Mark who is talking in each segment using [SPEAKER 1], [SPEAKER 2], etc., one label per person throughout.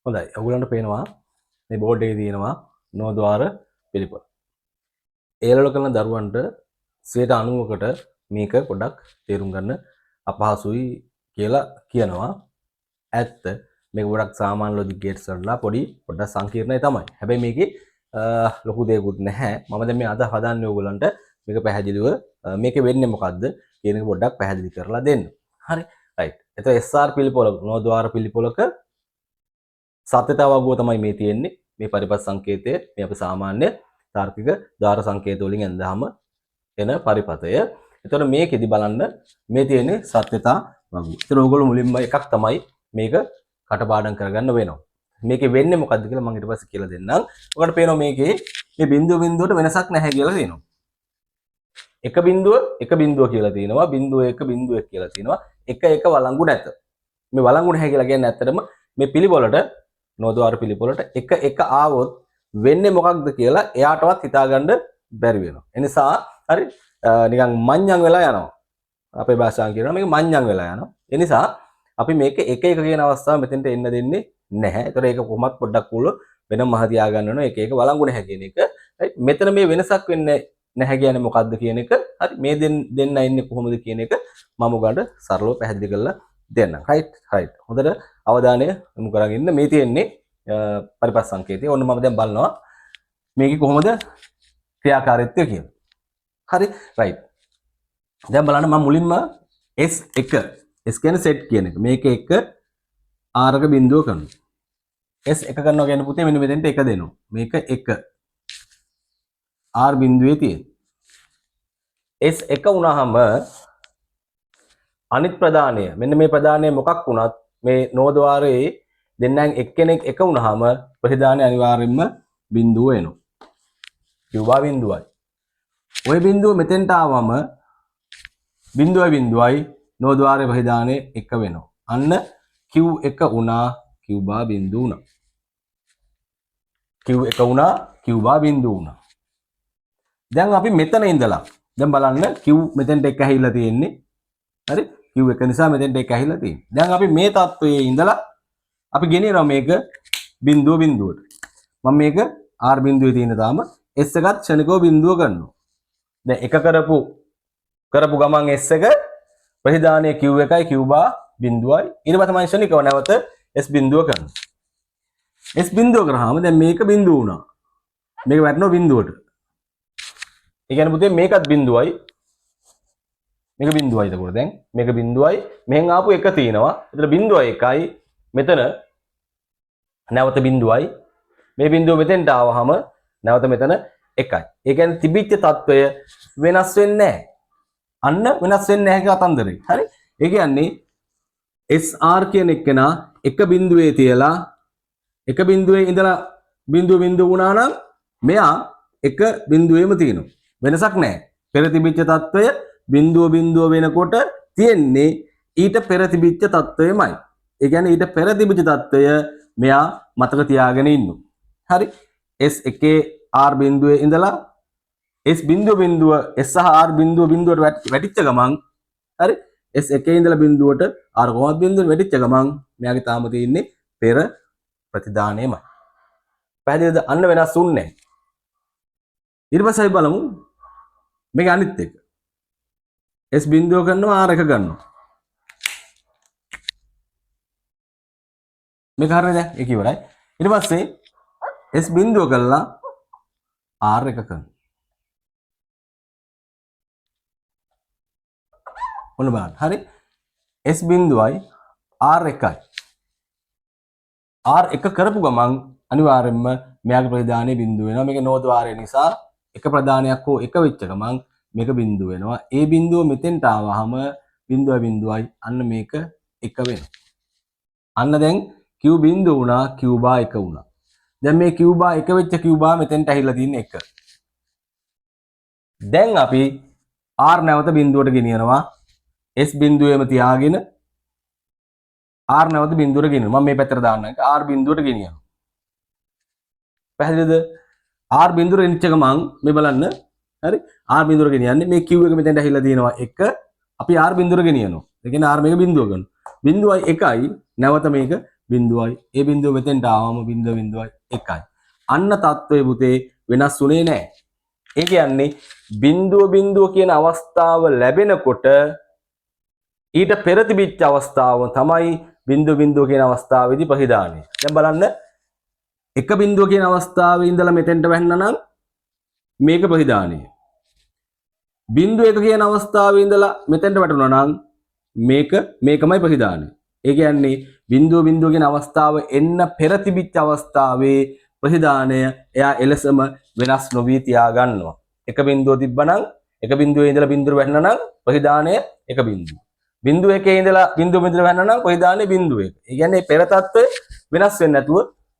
[SPEAKER 1] හොඳයි. ඔයගොල්ලන්ට පේනවා මේ බෝඩ් එකේ තියෙනවා නෝද්වාර පිළිපොළ. ඒ ලෙවල් කරන දරුවන්ට 90%කට මේක පොඩ්ඩක් තේරුම් ගන්න අපහසුයි කියලා කියනවා. ඇත්ත. මේක ගොඩක් සාමාන්‍ය ලොජික් ගේට්ස් වලලා පොඩ්ඩක් සංකීර්ණයි තමයි. හැබැයි මේකේ ලොකු දෙයක්වත් නැහැ. මම දැන් මේ අද හදන්නේ ඔයගොල්ලන්ට මේක පැහැදිලිව මේකේ වෙන්නේ මොකද්ද කියන එක පොඩ්ඩක් පැහැදිලි කරලා දෙන්න. හරි. රයිට්. එතකොට SR පිළිපොළ නෝද්වාර පිළිපොළක සත්‍යතාව වගුව තමයි මේ තියෙන්නේ. මේ පරිපථ සංකේතය මේ අපි සාමාන්‍ය තාර්කික ද්වාර සංකේත වලින් ඇඳහම එන පරිපථය. එතකොට මේකෙදි බලන්න මේ තියෙන්නේ සත්‍යතා වගුව. ඒතර ඕගොල්ලෝ මුලින්ම එකක් තමයි මේක කටපාඩම් කරගන්න වෙනවා. මේකේ වෙන්නේ මොකද්ද කියලා මම ඊට පස්සේ කියලා දෙන්නම්. ඔයාලට පේනවා මේකේ මේ බිඳුව බිඳුවට වෙනසක් නැහැ කියලා තියෙනවා. එක බිඳුව කියලා තියෙනවා. බිඳුව එක කියලා තියෙනවා. එක වළංගු නැත. මේ වළංගු නැහැ කියලා කියන්නේ ඇත්තටම මේ පිළිපොළට නෝද්වාර පිළිපොළට එක ආවොත් වෙන්නේ මොකක්ද කියලා එයාටවත් හිතාගන්න බැරි වෙනවා. ඒ නිසා හරි නිකන් මඤ්ඤං වෙලා යනවා. අපේ භාෂාවෙන් කියනවා මේක මඤ්ඤං වෙලා යනවා. ඒ නිසා අපි මේක එක කියන අවස්ථාව මෙතෙන්ට එන්න දෙන්නේ නැහැ. ඒතර ඒක කොහොමත් පොඩ්ඩක් උල වෙනම මහ තියා ගන්න ඕන එක වළංගු නැහැ කියන එක. right මෙතන මේ වෙනසක් වෙන්නේ නැහැ කියන්නේ මොකද්ද කියන එක. හරි මේ දෙන්න ඉන්නේ කොහොමද කියන එක මම උගන්ට සරලව පැහැදිලි කරලා දෙන්නම්. right හොඳට අවධානය යොමු කරගෙන ඉන්න. මේ තියෙන්නේ පරිපථ සංකේතය. ඔන්න මම දැන් බලනවා මේකේ කොහොමද ක්‍රියාකාරීත්වය කියලා. හරි right. දැන් බලන්න මම මුලින්ම S1 S කියන්නේ set කියන එක. මේක එක R එක බිඳුව කරනවා. S1 කරනවා කියන්නේ පුතේ මෙන්න මෙතෙන්ට 1 දෙනවා. මේක 1 R බිඳුවේ තියෙන. S1 වුණාම අනිත් ප්‍රධානය මෙන්න මේ ප්‍රධානය මොකක් වුණත් මේ නෝද්වාරයේ දෙන්නෙන් එක්කෙනෙක් එක වුණාම ප්‍රතිදානය අනිවාර්යයෙන්ම බිඳුව එනවා. කිව්වා බිඳුවයි. ওই බිඳුව මෙතෙන්ට ආවම බිඳුවයි නෝද්වාරයේ ප්‍රතිදානය එක වෙනවා. අන්න Q1 වුණා Q බා බිඳුව වුණා. Q1 වුණා Q බා බිඳුව වුණා. දැන් අපි මෙතන ඉඳලා දැන් බලන්න Q මෙතෙන්ට එක ඇහිලා තියෙන්නේ. හරි Q1 නිසා මෙතෙන්ට එක ඇහිලා තියෙන්නේ. දැන් අපි මේ තත්වයේ ඉඳලා අපි ගෙනියනවා මේක බිඳුවට. මම මේක R බිඳුවේ තියෙන තාම S එකත් ක්ෂණිකව බිඳුව ගන්නවා. දැන් එක කරපු ගමන් S එක ප්‍රතිදානයේ Q1යි Q බා බිඳුවයි. ඊට පස්සේ මම ක්ෂණිකව නැවත S බිඳුව කරනවා. S බිඳුව කරාම දැන් මේක බිඳුව වුණා. මේක වැටෙනවා බිඳුවට. ඒ කියන්නේ පුතේ මේකත් බිඳුවයි. මේක බිඳුවයි එතකොට දැන් මේක බිඳුවයි මෙහෙන් ආපු එක තියෙනවා. එතන බිඳුවයි එකයි මෙතන නැවත බිඳුවයි මේ බිඳුව මෙතෙන්ට ආවහම නැවත මෙතන එකයි. ඒ කියන්නේ තිබිච්ච తত্ত্বය වෙනස් වෙන්නේ නැහැ. අන්න වෙනස් වෙන්නේ නැහැ කියලා අතන්දරේ. හරි? ඒ කියන්නේ SR කියන එකනා එක බිඳුවේ තියලා එක බිඳුවේ ඉඳලා බිඳුව වුණා නම් මෙයා එක බිඳුවේම තියෙනවා. වෙනසක් නැහැ. පෙර තිබිච්ච తত্ত্বය බිඳුව වෙනකොට තියෙන්නේ ඊට පෙර තිබිච්ච తত্ত্বයමයි. ඒ කියන්නේ ඊට පෙර තිබිච්ච తত্ত্বය මෙයා මතක තියාගෙන ඉන්නවා. හරි? S1 R බිඳුවේ ඉඳලා S බිඳුව S සහ R බිඳුවට වැටිච්ච ගමන් හරි? S1 ඉඳලා බිඳුවට R කොහොමද බිඳුවට වැටිච්ච ගමන් මෙයාගේ තාම තියෙන්නේ පෙර ප්‍රතිදානයමයි. පැහැදිලිද? අන්න වෙනස් වුන්නේ නැහැ. ඊට පස්සේ අපි බලමු මේක අනිත් එක. S බිඳුව කරනවා R එක ගන්නවා. මේක හරියද? ඒක ඉවරයි. ඊට පස්සේ S බිඳුව කරලා R එක කරනවා. ඔන්න බලන්න. හරි? S බිඳුවයි R එකයි. R එක කරපු ගමන් අනිවාර්යයෙන්ම මෙයාගේ ප්‍රධානයේ බිඳුව වෙනවා. මේක නෝද්වාරය නිසා එක ප්‍රධානයක් හෝ එක වෙච්ච ගමන් මේක බිඳුව වෙනවා. ඒ බිඳුව මෙතෙන්ට ආවහම බිඳුවයි අන්න මේක එක වෙනවා. අන්න දැන් Q බිඳුව වුණා Q බා එක වුණා. දැන් මේ Q බා එක වෙච්ච Q බා මෙතෙන්ට ඇහිලා තියෙන එක. දැන් අපි R නැවත බිඳුවට ගෙනියනවා. S බිඳුවේම තියාගෙන R නැවත බිඳුවට ගෙනියනවා. මම මේ පැත්තට දාන්නම්. R බිඳුවට ගෙනියනවා. පැහැදිලිද? R බිඳුවට ගෙනිච්ච ගමන් මේ බලන්න. හරි? R බිඳුවට ගෙනියන්නේ මේ Q එක මෙතෙන්ට ඇහිලා තියෙනවා එක. අපි R බිඳුවට ගෙනියනවා. ඒ කියන්නේ R මේක බිඳුව ගන්නවා. බිඳුවයි එකයි නැවත මේක බිඳුවයි. ඒ බිඳුව මෙතෙන්ට ආවම බිඳුවයි එකයි. අන්න තත්ත්වයේ පුතේ වෙනස් වුණේ නැහැ. ඒ කියන්නේ බිඳුව කියන අවස්ථාව ලැබෙනකොට ඊට පෙර තිබිච්ච අවස්ථාව තමයි බිඳුව කියන අවස්ථාවේදී ප්‍රතිදානය. දැන් බලන්න එක බිඳුව කියන අවස්ථාවේ ඉඳලා මෙතෙන්ට වැන්නනම් මේක ප්‍රතිදානය. බිඳුව එක කියන අවස්ථාවේ ඉඳලා මෙතෙන්ට වැටුණා නම් මේකමයි ප්‍රතිදානය. ඒ කියන්නේ බිඳුව කියන අවස්ථාව එන්න පෙර තිබිච්ච අවස්ථාවේ ප්‍රතිදානය එයා එලෙසම වෙනස් නොවී තියා ගන්නවා. එක බිඳුව තිබ්බනම් එක බිඳුවේ ඉඳලා බිඳුවට වැටෙනා නම් ප්‍රතිදානය එක බිඳුව. බිඳුව එකේ ඉඳලා බිඳුව වැටෙනා නම් ප්‍රතිදානය බිඳුව එක. ඒ කියන්නේ පෙර තත්ත්වය වෙනස් වෙන්නේ නැතුව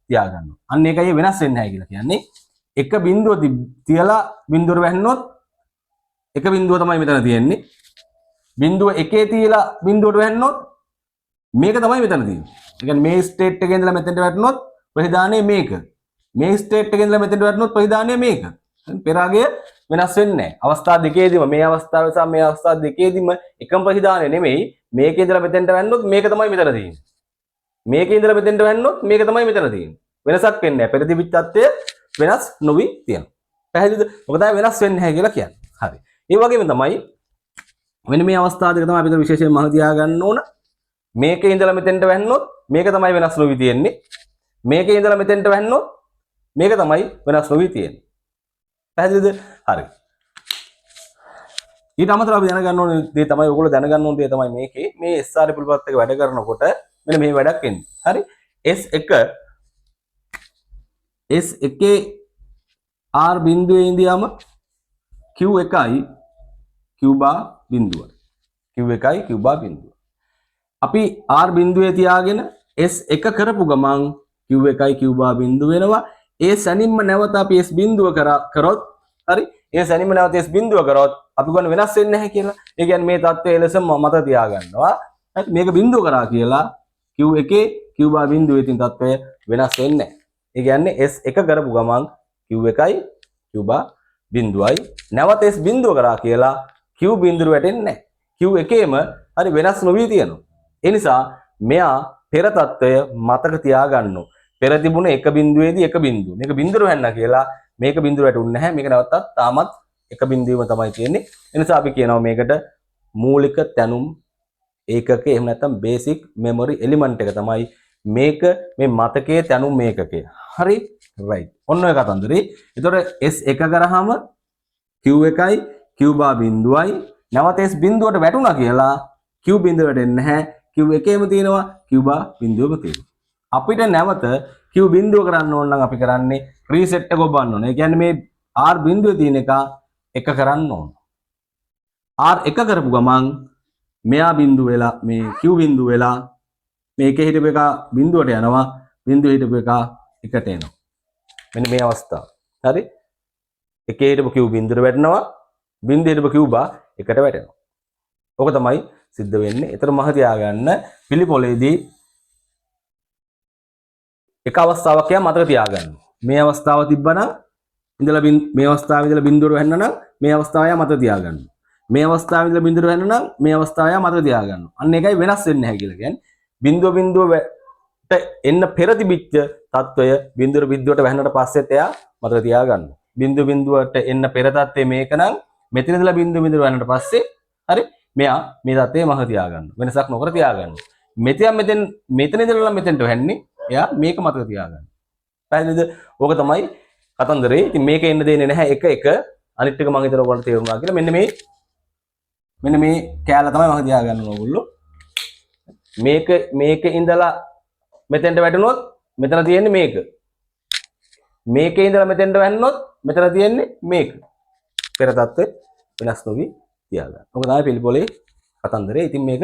[SPEAKER 1] තියා ගන්නවා. අන්න ඒකයි වෙනස් වෙන්නේ නැහැ කියලා කියන්නේ. එක බිඳුව තියලා බිඳුවට වැටෙනොත් එක බිඳුව තමයි මෙතන තියෙන්නේ. බිඳුව එකේ තියලා බිඳුවට වැටෙනොත් මේක තමයි මෙතන තියෙන්නේ. ඒ කියන්නේ මේ ස්ටේට් එකේ ඉඳලා මෙතෙන්ට වැටුනොත් ප්‍රතිදානය මේක. මේ ස්ටේට් එකේ ඉඳලා මෙතෙන්ට වැටුනොත් ප්‍රතිදානය මේක. පෙරාගය වෙනස් වෙන්නේ නැහැ. අවස්ථා දෙකේදීම මේ අවස්ථාවේ සහ මේ අවස්ථා දෙකේදීම එකම ප්‍රතිදානය නෙමෙයි. මේකේ ඉඳලා මෙතෙන්ට වැන්නොත් මේක තමයි මෙතන තියෙන්නේ. මේකේ ඉඳලා මෙතෙන්ට වැන්නොත් මේක තමයි මෙතන තියෙන්නේ. වෙනසක් වෙන්නේ නැහැ. පෙර තිබිච්ච තත්ත්වය වෙනස් නොවි තියෙනවා. පැහැදිලිද? මොකද වෙනස් වෙන්නේ නැහැ කියලා කියන්නේ. හරි. ඒ වගේම තමයි මෙන්න මේ අවස්ථා දෙක තමයි අපිට විශේෂයෙන් මම තියා ගන්න ඕන. මේකේ ඉඳලා මෙතෙන්ට වැන්නොත් මේක තමයි වෙනස් නොවි තියෙන්නේ. මේකේ ඉඳලා මෙතෙන්ට වැන්නොත් මේක තමයි වෙනස් නොවි තියෙන්නේ. පැහැදිලිද? හරි. ඊට අමතරව අපි දැනගන්න ඕනේ දේ තමයි ඔයගොල්ලෝ දැනගන්න ඕනේ දේ තමයි මේකේ මේ SR පිළිපත් එක වැඩ කරනකොට මෙන්න මේ වැඩක් එන්නේ. හරි. S1 R බිඳුවේ ඉඳියාම Q1යි Q බා බිඳුවයි. Q1යි Q බා බිඳුව. අපි R බිඳුවේ තියාගෙන S1 කරපු ගමන් Q1යි Q බා බිඳුව වෙනවා. ඒ සැනින්ම නැවත අපි S බිඳුව කරොත් හරි. ඒ සැනින්ම නැවත S බිඳුව කරොත් අපි ගන්න වෙනස් වෙන්නේ නැහැ කියලා. ඒ කියන්නේ මේ தත්ත්වය ලෙස මත තියා ගන්නවා. හරි. මේක බිඳුව කරා කියලා Q1 Q බා බිඳුවේ තියෙන தත්ත්වය වෙනස් වෙන්නේ නැහැ. ඒ කියන්නේ S1 කරපු ගමන් Q1යි Q බා බිඳුවයි නැවත S බිඳුව කරා කියලා Q බිඳුව වැටෙන්නේ නැහැ. Q1ේම හරි වෙනස් නොවි තියෙනවා. ඒ නිසා මෙයා පෙර తত্ত্বය මතක තියාගන්න. පෙර තිබුණ එක බිඳුවේදී එක බිඳුව. මේක බිඳුව වෙන්න කියලා මේක බිඳුව වැටුන්නේ නැහැ. මේක නැවතත් තාමත් එක බිඳුවම තමයි තියෙන්නේ. ඒ නිසා අපි කියනවා මේකට මූලික තැනුම් ඒකකේ එහෙම නැත්නම් බේසික් මෙමරි එලිමන්ට් එක තමයි මේක මේ මතකයේ තැනුම් මේකකේ. හරි? රයිට්. ඔන්න ඔය කතන්දරේ. එතකොට S1 කරාම Q1යි Q බා බිඳුවයි නැවත S බිඳුවට වැටුණා කියලා Q බිඳුව වැටෙන්නේ නැහැ. Q1ේම තියෙනවා Q බා බිඳුවම තියෙනවා. අපිට නැවත Q බිඳුව කරන්න ඕන නම් අපි කරන්නේ රීසෙට් එක ඔබන්න ඕන. ඒ කියන්නේ මේ R බිඳුවේ තියෙන එක කරන්න ඕන. R1 කරපු ගමන් මෙයා බිඳුව වෙලා මේ Q බිඳුව වෙලා මේකේ හිටපු එක බිඳුවට යනවා. බිඳුවේ හිටපු එක එකට එනවා. මෙන්න මේ අවස්ථාව. හරි? එකේ හිටපු Q බිඳුවට වැටෙනවා. බිඳුවේ හිටපු Q බා එකට වැටෙනවා. ඔක තමයි සිද්ධ වෙන්නේ. ඒතර මහ තියාගන්න පිළිපොලේදී එක අවස්ථාවක් යා මතක තියාගන්න. මේ අවස්ථාව තිබ්බනම් ඉඳලා මේ අවස්ථාවේ ඉඳලා බිඳුවට වැන්න නම් මේ අවස්ථාව යා මතක තියාගන්න. මේ අවස්ථාවේ ඉඳලා බිඳුවට වැන්න නම් මේ අවස්ථාව යා මතක තියාගන්න. අන්න ඒකයි වෙනස් වෙන්නේ නැහැ කියලා කියන්නේ. බිඳුවට එන්න පෙර තිබිච්ච తত্ত্বය බිඳුවට වැන්නට පස්සෙත් එයා මතක තියාගන්න. බිඳුවට එන්න පෙර தත්ත්වය මේක නම් මෙතන ඉඳලා බිඳුවට වැන්නට පස්සේ හරි මෙයා මේ தත්ත්වය මතක තියාගන්න. වෙනසක් නොකර තියාගන්න. මෙතන ඉඳලා මෙතෙන්ට වැන්නේ එයා මේක මතක තියාගන්න. පැහැදිලිද? ඕක තමයි කතන්දරේ. ඉතින් මේක එන්න දෙන්නේ නැහැ එක අනිත් එක මම හිතන ඔයගොල්ලෝ තේරුණා කියලා. මෙන්න මේ කෑල්ල තමයි මම තියාගන්න ඕගොල්ලෝ. මේක ඉඳලා මෙතෙන්ට වැටුනොත් මෙතන තියෙන්නේ මේක. මේකේ ඉඳලා මෙතෙන්ට වැන්නොත් මෙතන තියෙන්නේ මේක. පෙර தත්ත්වය වෙනස් නොවි තියාගන්න. ඔක තමයි පිළිපොලේ කතන්දරේ. ඉතින් මේක